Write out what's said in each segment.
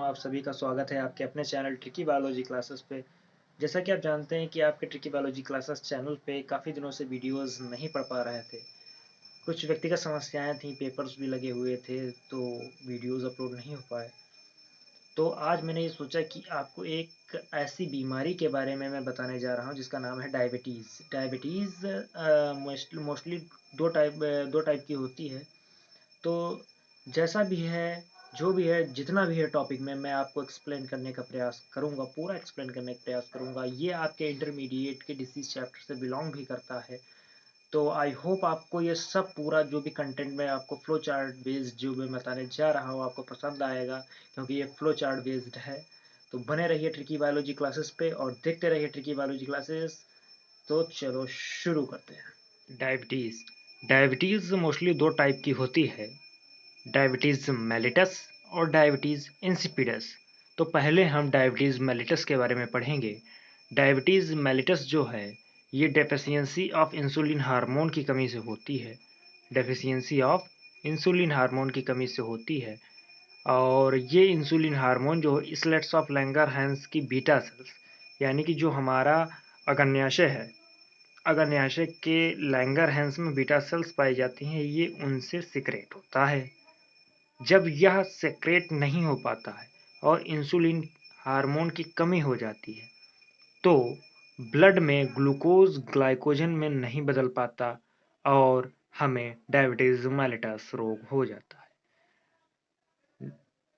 आप सभी का स्वागत है आपके अपने चैनल ट्रिकी बायोलॉजी क्लासेस पे। जैसा कि आप जानते हैं कि आपके ट्रिकी बायोलॉजी क्लासेस चैनल पे काफ़ी दिनों से वीडियोस नहीं पढ़ पा रहे थे। कुछ व्यक्तिगत समस्याएं थी, पेपर्स भी लगे हुए थे, तो वीडियोस अपलोड नहीं हो पाए। तो आज मैंने ये सोचा कि आपको एक ऐसी बीमारी के बारे में मैं बताने जा रहा हूँ जिसका नाम है डायबिटीज़। डायबिटीज़ मोस्टली दो टाइप की होती है। तो जैसा भी है, जो भी है, जितना भी है टॉपिक में मैं आपको एक्सप्लेन करने का प्रयास करूँगा, पूरा एक्सप्लेन करने का प्रयास करूँगा। ये आपके इंटरमीडिएट के डिसीज चैप्टर से बिलोंग भी करता है। तो आई होप आपको ये सब पूरा जो भी कंटेंट में आपको फ्लो चार्ट बेस्ड जो मैं बताने जा रहा हूँ आपको पसंद आएगा, क्योंकि ये फ्लो चार्ट बेस्ड है। तो बने रहिए ट्रिकी बायोलॉजी क्लासेस पे और देखते रहिए ट्रिकी बायोलॉजी क्लासेस। तो चलो शुरू करते हैं। डायबिटीज़ डायबिटीज़ मोस्टली दो टाइप की होती है, डायबिटीज़ मेलिटस और डायबिटीज़ इंसिपिडस। तो पहले हम डायबिटीज़ मेलिटस के बारे में पढ़ेंगे। डायबिटीज़ मेलिटस जो है ये डेफिशिएंसी ऑफ इंसुलिन हार्मोन की कमी से होती है। डेफिशिएंसी ऑफ इंसुलिन हार्मोन की कमी से होती है और ये इंसुलिन हार्मोन जो इसलेट्स ऑफ लैंगरहैंस की बीटा सेल्स, यानी कि जो हमारा अग्न्याशय है, अग्न्याशय के लैंगरहैंस में बीटा सेल्स पाई जाती हैं, ये उनसे सिक्रेट होता है। जब यह सेक्रेट नहीं हो पाता है और इंसुलिन हार्मोन की कमी हो जाती है तो ब्लड में ग्लूकोज ग्लाइकोजन में नहीं बदल पाता और हमें डायबिटीज मेलिटस रोग हो जाता है।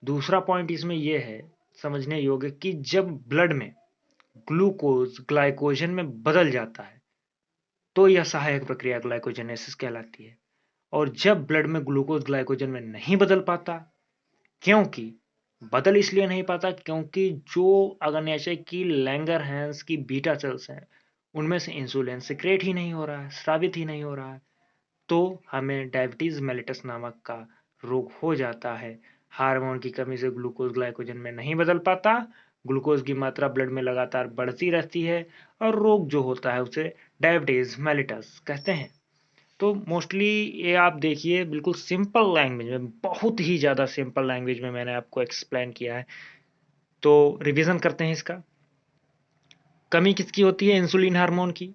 दूसरा पॉइंट इसमें यह है समझने योग्य कि जब ब्लड में ग्लूकोज ग्लाइकोजन में बदल जाता है तो यह सहायक प्रक्रिया ग्लाइकोजेनेसिस कहलाती है। और जब ब्लड में ग्लूकोज ग्लाइकोजन में नहीं बदल पाता, क्योंकि बदल इसलिए नहीं पाता क्योंकि जो अग्न्याशय की लैंगरहैंस की बीटा सेल्स हैं उनमें से इंसुलिन सिक्रेट ही नहीं हो रहा है, स्रावित ही नहीं हो रहा है, तो हमें डायबिटीज मेलिटस नामक का रोग हो जाता है। हार्मोन की कमी से ग्लूकोज ग्लाइकोजन में नहीं बदल पाता, ग्लूकोज की मात्रा ब्लड में लगातार बढ़ती रहती है और रोग जो होता है उसे डायबिटीज मेलिटस कहते हैं। तो मोस्टली ये आप देखिए बिल्कुल सिंपल लैंग्वेज में, बहुत ही ज़्यादा सिंपल लैंग्वेज में मैंने आपको एक्सप्लेन किया है। तो रिवीजन करते हैं इसका। कमी किसकी होती है? इंसुलिन हार्मोन की।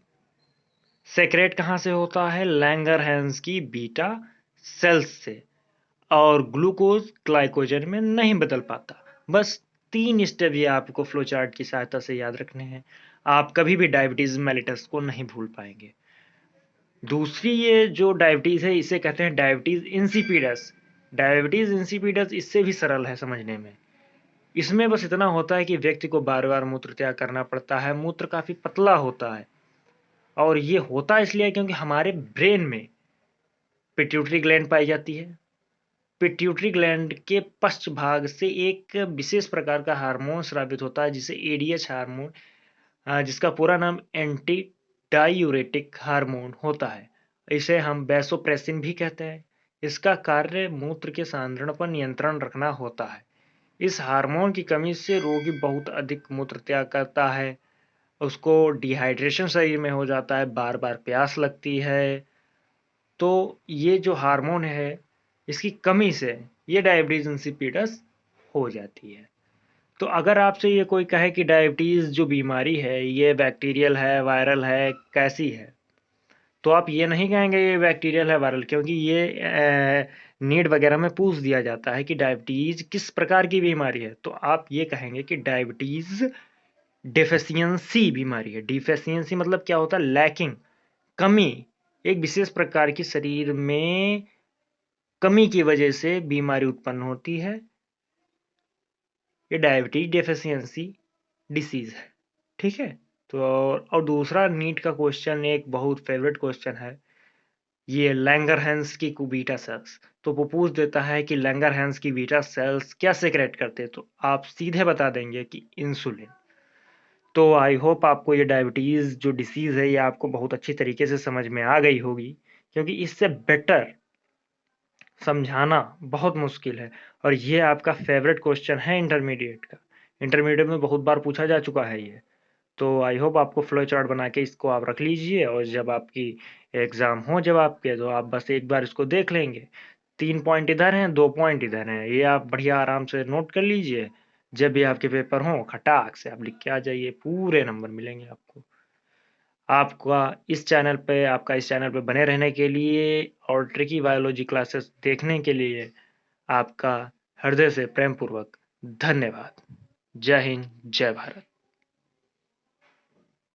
सेक्रेट कहाँ से होता है? लैंगरहैंस की बीटा सेल्स से। और ग्लूकोज ग्लाइकोजन में नहीं बदल पाता। बस 3 स्टेप ये आपको फ्लो चार्ट की सहायता से याद रखने हैं। आप कभी भी डायबिटीज मेलिटस को नहीं भूल पाएंगे। दूसरी ये जो डायबिटीज है इसे कहते हैं डायबिटीज इंसिपिडस। डायबिटीज इंसिपिडस इससे भी सरल है समझने में। इसमें बस इतना होता है कि व्यक्ति को बार बार मूत्र त्याग करना पड़ता है। मूत्र काफी पतला होता है और ये होता इसलिए क्योंकि हमारे ब्रेन में पिट्यूटरी ग्लैंड पाई जाती है। पिट्यूटरी ग्लैंड के पश्च भाग से एक विशेष प्रकार का हार्मोन स्रावित होता है जिसे एडीएच हार्मोन, जिसका पूरा नाम एंटी डायूरेटिक हार्मोन होता है। इसे हम वैसोप्रेसिन भी कहते हैं। इसका कार्य मूत्र के सांद्रण पर नियंत्रण रखना होता है। इस हार्मोन की कमी से रोगी बहुत अधिक मूत्र त्याग करता है, उसको डिहाइड्रेशन शरीर में हो जाता है, बार बार प्यास लगती है। तो ये जो हार्मोन है इसकी कमी से ये डायबिटीज इंसिपिडस हो जाती है। तो अगर आपसे ये कोई कहे कि डायबिटीज जो बीमारी है ये बैक्टीरियल है, वायरल है, कैसी है, तो आप ये नहीं कहेंगे ये बैक्टीरियल है, वायरल, क्योंकि ये नीट वगैरह में पूछ दिया जाता है कि डायबिटीज किस प्रकार की बीमारी है, तो आप ये कहेंगे कि डायबिटीज डेफिशिएंसी बीमारी है। डिफिशियंसी मतलब क्या होता है? लैकिंग, कमी। एक विशेष प्रकार की शरीर में कमी की वजह से बीमारी उत्पन्न होती है, ये डायबिटीज डेफिशिएंसी डिसीज है। ठीक है। तो और दूसरा नीट का क्वेश्चन एक बहुत फेवरेट क्वेश्चन है, ये लैंगरहैंस की बीटा सेल्स। तो वो पूछ देता है कि लैंगरहैंस की बीटा सेल्स क्या सेक्रेट करते हैं, तो आप सीधे बता देंगे कि इंसुलिन। तो आई होप आपको ये डायबिटीज जो डिसीज है ये आपको बहुत अच्छी तरीके से समझ में आ गई होगी, क्योंकि इससे बेटर समझाना बहुत मुश्किल है। और ये आपका फेवरेट क्वेश्चन है इंटरमीडिएट का। इंटरमीडिएट में बहुत बार पूछा जा चुका है ये। तो आई होप आपको फ्लो चार्ट बना के इसको आप रख लीजिए और जब आपकी एग्ज़ाम हो जब आपके, तो आप बस एक बार इसको देख लेंगे। 3 पॉइंट इधर हैं, 2 पॉइंट इधर हैं, ये आप बढ़िया आराम से नोट कर लीजिए। जब भी आपके पेपर हों खटाक से आप लिख के आ जाइए, पूरे नंबर मिलेंगे आपको। आपका इस चैनल पे बने रहने के लिए और ट्रिकी बायोलॉजी क्लासेस देखने के लिए आपका हृदय से प्रेमपूर्वक धन्यवाद। जय हिंद, जय भारत।